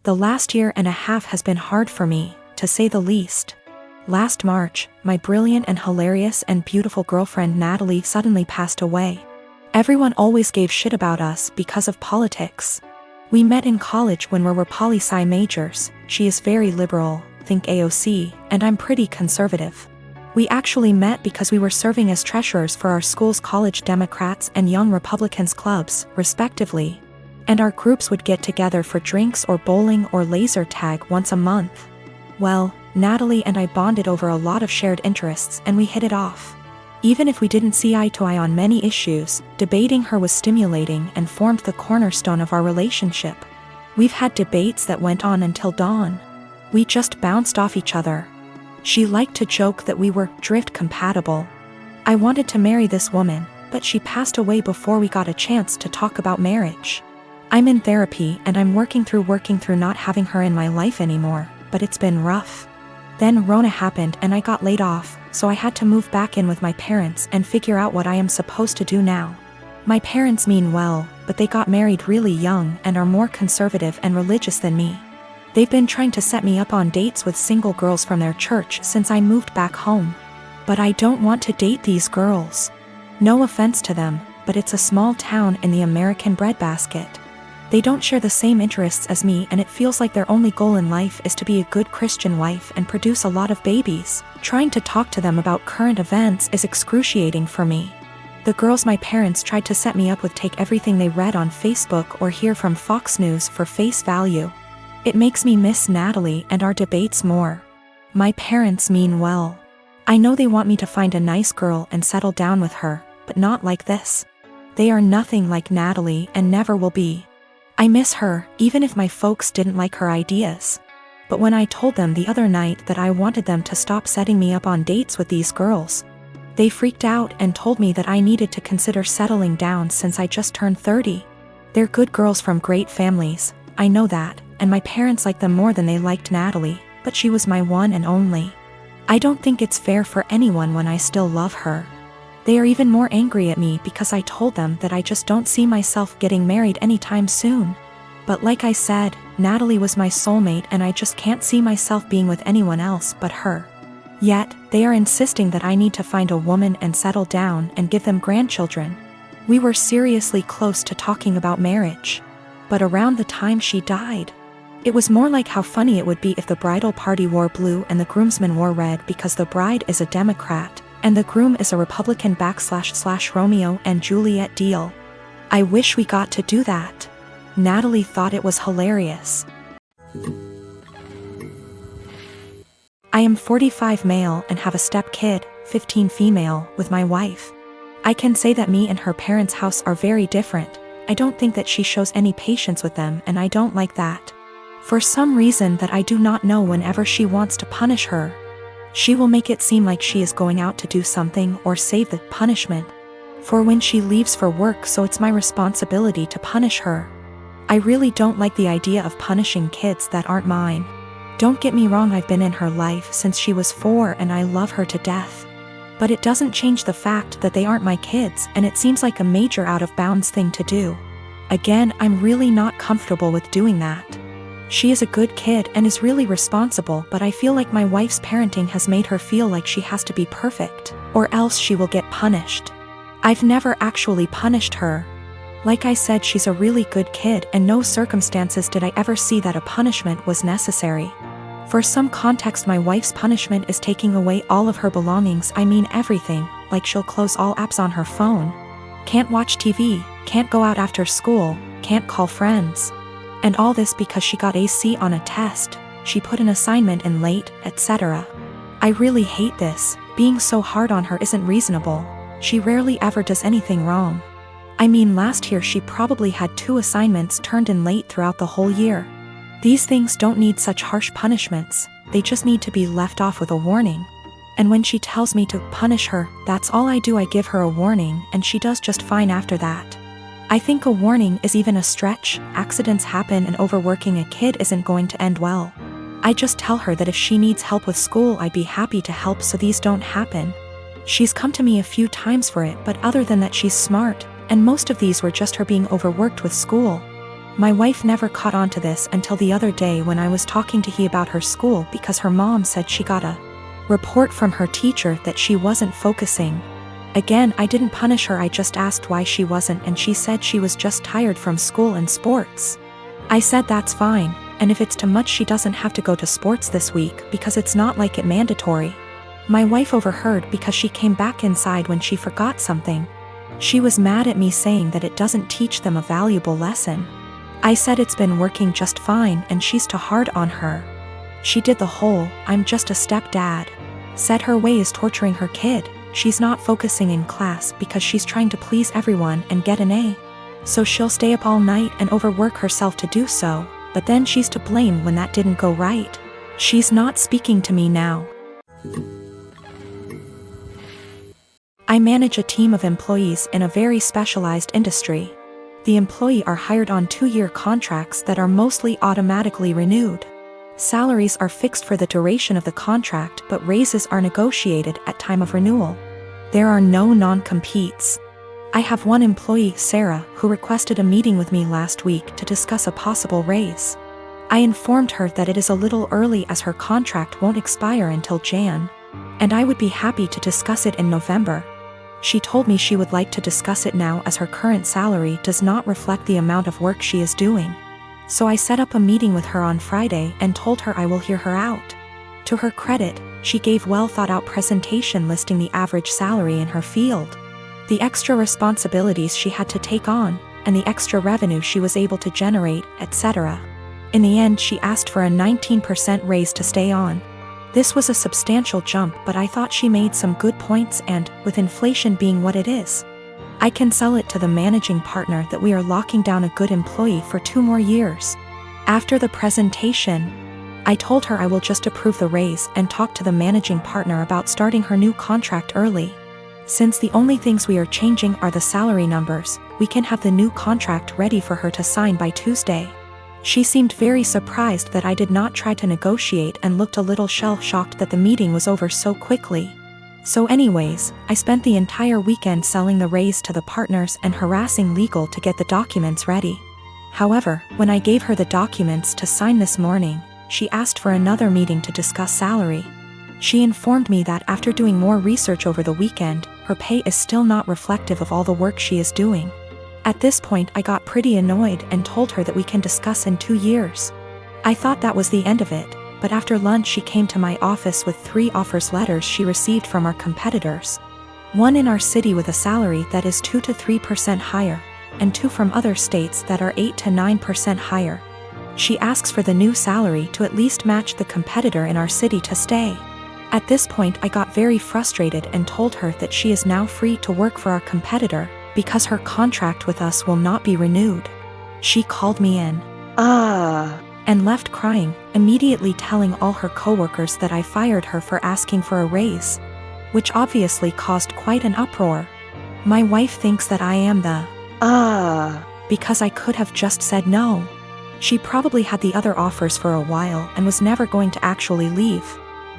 The last year and a half has been hard for me, to say the least. Last March, my brilliant and hilarious and beautiful girlfriend Natalie suddenly passed away. Everyone always gave shit about us because of politics. We met in college when we were poli-sci majors. She is very liberal, think AOC, and I'm pretty conservative. We actually met because we were serving as treasurers for our school's college Democrats and Young Republicans clubs, respectively. And our groups would get together for drinks or bowling or laser tag once a month. Well, Natalie and I bonded over a lot of shared interests and we hit it off. Even if we didn't see eye to eye on many issues, debating her was stimulating and formed the cornerstone of our relationship. We've had debates that went on until dawn. We just bounced off each other. She liked to joke that we were drift compatible. I wanted to marry this woman, but she passed away before we got a chance to talk about marriage. I'm in therapy and I'm working through not having her in my life anymore, but it's been rough. Then Rona happened and I got laid off, so I had to move back in with my parents and figure out what I am supposed to do now. My parents mean well, but they got married really young and are more conservative and religious than me. They've been trying to set me up on dates with single girls from their church since I moved back home. But I don't want to date these girls. No offense to them, but it's a small town in the American breadbasket. They don't share the same interests as me and it feels like their only goal in life is to be a good Christian wife and produce a lot of babies. Trying to talk to them about current events is excruciating for me. The girls my parents tried to set me up with take everything they read on Facebook or hear from Fox News for face value. It makes me miss Natalie and our debates more. My parents mean well. I know they want me to find a nice girl and settle down with her, but not like this. They are nothing like Natalie and never will be. I miss her, even if my folks didn't like her ideas. But when I told them the other night that I wanted them to stop setting me up on dates with these girls, they freaked out and told me that I needed to consider settling down since I just turned 30. They're good girls from great families, I know that, and my parents like them more than they liked Natalie, but she was my one and only. I don't think it's fair for anyone when I still love her. They are even more angry at me because I told them that I just don't see myself getting married anytime soon. But like I said, Natalie was my soulmate and I just can't see myself being with anyone else but her. Yet, they are insisting that I need to find a woman and settle down and give them grandchildren. We were seriously close to talking about marriage. But around the time she died, it was more like how funny it would be if the bridal party wore blue and the groomsmen wore red because the bride is a Democrat, and the groom is a Republican / Romeo and Juliet deal. I wish we got to do that. Natalie thought it was hilarious. I am 45 male and have a step-kid, 15 female, with my wife. I can say that me and her parents' house are very different. I don't think that she shows any patience with them and I don't like that. For some reason that I do not know, whenever she wants to punish her, she will make it seem like she is going out to do something or save the punishment for when she leaves for work, so it's my responsibility to punish her. I really don't like the idea of punishing kids that aren't mine. Don't get me wrong, I've been in her life since she was 4 and I love her to death. But it doesn't change the fact that they aren't my kids and it seems like a major out of bounds thing to do. Again, I'm really not comfortable with doing that. She is a good kid and is really responsible, but I feel like my wife's parenting has made her feel like she has to be perfect, or else she will get punished. I've never actually punished her. Like I said, she's a really good kid and no circumstances did I ever see that a punishment was necessary. For some context, my wife's punishment is taking away all of her belongings, I mean everything, like she'll close all apps on her phone. Can't watch TV, can't go out after school, can't call friends. And all this because she got a C on a test, she put an assignment in late, etc. I really hate this. Being so hard on her isn't reasonable. She rarely ever does anything wrong. I mean, last year she probably had 2 assignments turned in late throughout the whole year. These things don't need such harsh punishments, they just need to be left off with a warning. And when she tells me to punish her, that's all I do. I give her a warning and she does just fine after that. I think a warning is even a stretch. Accidents happen and overworking a kid isn't going to end well. I just tell her that if she needs help with school, I'd be happy to help so these don't happen. She's come to me a few times for it, but other than that she's smart, and most of these were just her being overworked with school. My wife never caught on to this until the other day when I was talking to he about her school because her mom said she got a report from her teacher that she wasn't focusing. Again, I didn't punish her, I just asked why she wasn't, and she said she was just tired from school and sports. I said that's fine, and if it's too much she doesn't have to go to sports this week because it's not like it mandatory. My wife overheard because she came back inside when she forgot something. She was mad at me saying that it doesn't teach them a valuable lesson. I said it's been working just fine and she's too hard on her. She did the whole, I'm just a stepdad. Said her way is torturing her kid. She's not focusing in class because she's trying to please everyone and get an A. So she'll stay up all night and overwork herself to do so, but then she's to blame when that didn't go right. She's not speaking to me now. I manage a team of employees in a very specialized industry. The employees are hired on 2-year contracts that are mostly automatically renewed. Salaries are fixed for the duration of the contract, but raises are negotiated at time of renewal. There are no non-competes. I have one employee, Sarah, who requested a meeting with me last week to discuss a possible raise. I informed her that it is a little early as her contract won't expire until Jan, and I would be happy to discuss it in November. She told me she would like to discuss it now as her current salary does not reflect the amount of work she is doing. So I set up a meeting with her on Friday and told her I will hear her out. To her credit, she gave well thought out presentation listing the average salary in her field, the extra responsibilities she had to take on, and the extra revenue she was able to generate, etc. In the end, she asked for a 19% raise to stay on. This was a substantial jump, but I thought she made some good points and, with inflation being what it is, I can sell it to the managing partner that we are locking down a good employee for 2 more years. After the presentation, I told her I will just approve the raise and talk to the managing partner about starting her new contract early. Since the only things we are changing are the salary numbers, we can have the new contract ready for her to sign by Tuesday. She seemed very surprised that I did not try to negotiate and looked a little shell-shocked that the meeting was over so quickly. So anyways, I spent the entire weekend selling the raise to the partners and harassing legal to get the documents ready. However, when I gave her the documents to sign this morning, she asked for another meeting to discuss salary. She informed me that after doing more research over the weekend, her pay is still not reflective of all the work she is doing. At this point I got pretty annoyed and told her that we can discuss in 2 years. I thought that was the end of it, but after lunch she came to my office with 3 offers letters she received from our competitors. One in our city with a salary that is 2 to 3% higher, and 2 from other states that are 8 to 9% higher. She asks for the new salary to at least match the competitor in our city to stay. At this point I got very frustrated and told her that she is now free to work for our competitor, because her contract with us will not be renewed. She called me in and left crying, immediately telling all her coworkers that I fired her for asking for a raise, which obviously caused quite an uproar. My wife thinks that I am the because I could have just said no. She probably had the other offers for a while and was never going to actually leave.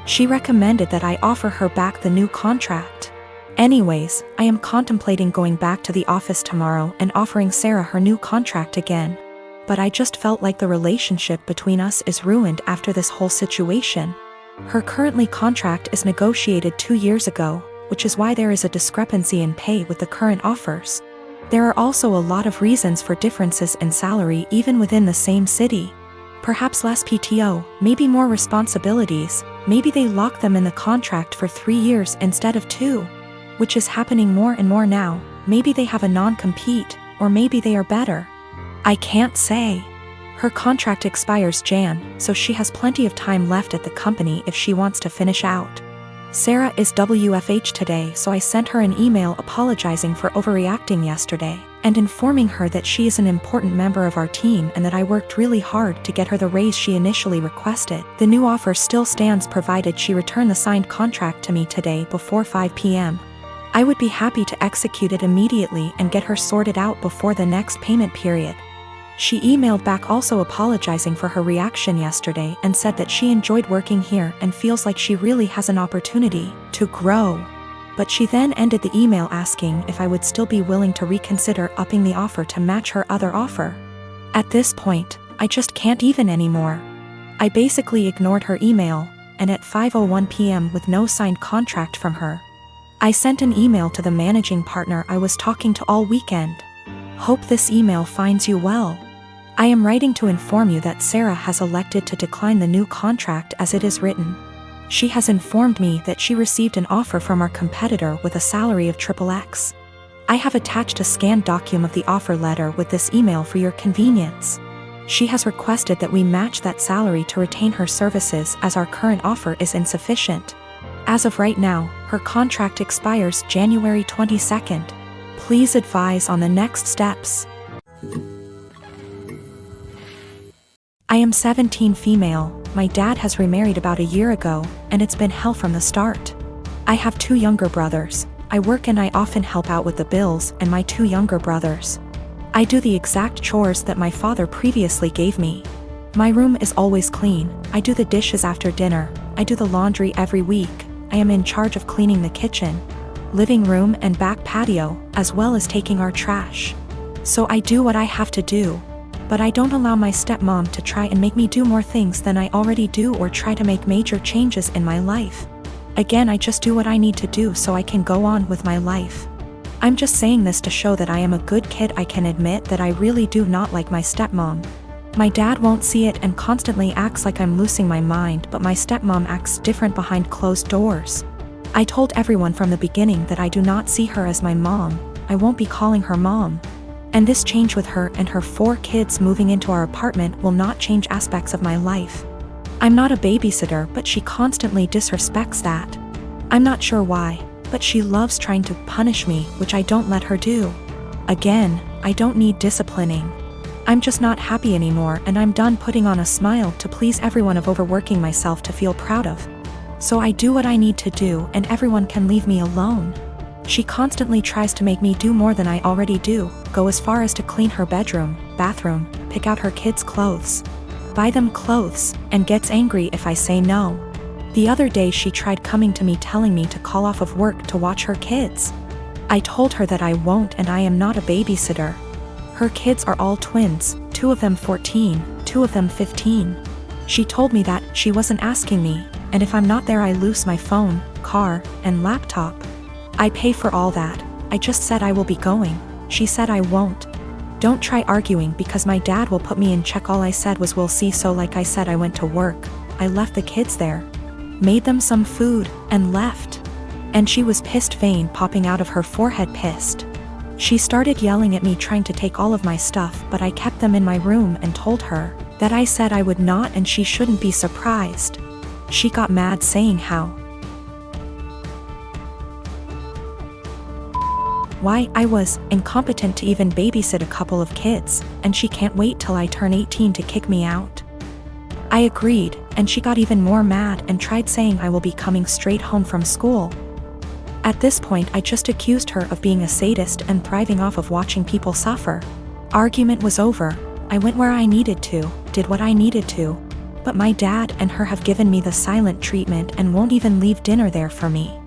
She recommended that I offer her back the new contract. Anyways, I am contemplating going back to the office tomorrow and offering Sarah her new contract again. But I just felt like the relationship between us is ruined after this whole situation. Her currently contract is negotiated 2 years ago, which is why there is a discrepancy in pay with the current offers. There are also a lot of reasons for differences in salary even within the same city. Perhaps less PTO, maybe more responsibilities, maybe they lock them in the contract for 3 years instead of 2. Which is happening more and more now. Maybe they have a non-compete, or maybe they are better. I can't say. Her contract expires Jan, so she has plenty of time left at the company if she wants to finish out. Sarah is WFH today, so I sent her an email apologizing for overreacting yesterday, and informing her that she is an important member of our team and that I worked really hard to get her the raise she initially requested. The new offer still stands provided she return the signed contract to me today before 5 p.m. I would be happy to execute it immediately and get her sorted out before the next payment period. She emailed back also apologizing for her reaction yesterday and said that she enjoyed working here and feels like she really has an opportunity to grow. But she then ended the email asking if I would still be willing to reconsider upping the offer to match her other offer. At this point, I just can't even anymore. I basically ignored her email, and at 5:01 p.m. with no signed contract from her, I sent an email to the managing partner I was talking to all weekend. Hope this email finds you well. I am writing to inform you that Sarah has elected to decline the new contract as it is written. She has informed me that she received an offer from our competitor with a salary of XXX. I have attached a scanned document of the offer letter with this email for your convenience. She has requested that we match that salary to retain her services as our current offer is insufficient. As of right now, her contract expires January 22nd. Please advise on the next steps. I am 17 female, my dad has remarried about a year ago, and it's been hell from the start. I have 2 younger brothers. I work and I often help out with the bills and my 2 younger brothers. I do the exact chores that my father previously gave me. My room is always clean, I do the dishes after dinner, I do the laundry every week, I am in charge of cleaning the kitchen, living room and back patio, as well as taking our trash. So I do what I have to do. But I don't allow my stepmom to try and make me do more things than I already do or try to make major changes in my life. Again, I just do what I need to do so I can go on with my life. I'm just saying this to show that I am a good kid. I can admit that I really do not like my stepmom. My dad won't see it and constantly acts like I'm losing my mind, but my stepmom acts different behind closed doors. I told everyone from the beginning that I do not see her as my mom. I won't be calling her mom. And this change with her and her 4 kids moving into our apartment will not change aspects of my life. I'm not a babysitter, but she constantly disrespects that. I'm not sure why, but she loves trying to punish me, which I don't let her do. Again, I don't need disciplining. I'm just not happy anymore, and I'm done putting on a smile to please everyone of overworking myself to feel proud of. So I do what I need to do and everyone can leave me alone. She constantly tries to make me do more than I already do, go as far as to clean her bedroom, bathroom, pick out her kids' clothes, buy them clothes, and gets angry if I say no. The other day she tried coming to me telling me to call off of work to watch her kids. I told her that I won't and I am not a babysitter. Her kids are all twins, 2 of them 14, 2 of them 15. She told me that she wasn't asking me, and if I'm not there I lose my phone, car, and laptop. I pay for all that. I just said I will be going. She said I won't. Don't try arguing because my dad will put me in check. All I said was we'll see. So like I said, I went to work. I left the kids there, made them some food, and left. And she was pissed, vein popping out of her forehead, pissed. She started yelling at me, trying to take all of my stuff, but I kept them in my room and told her that I said I would not and she shouldn't be surprised. She got mad, saying why I was incompetent to even babysit a couple of kids, and she can't wait till I turn 18 to kick me out. I agreed, and she got even more mad and tried saying I will be coming straight home from school. At this point I just accused her of being a sadist and thriving off of watching people suffer. Argument was over. I went where I needed to, did what I needed to, but my dad and her have given me the silent treatment and won't even leave dinner there for me.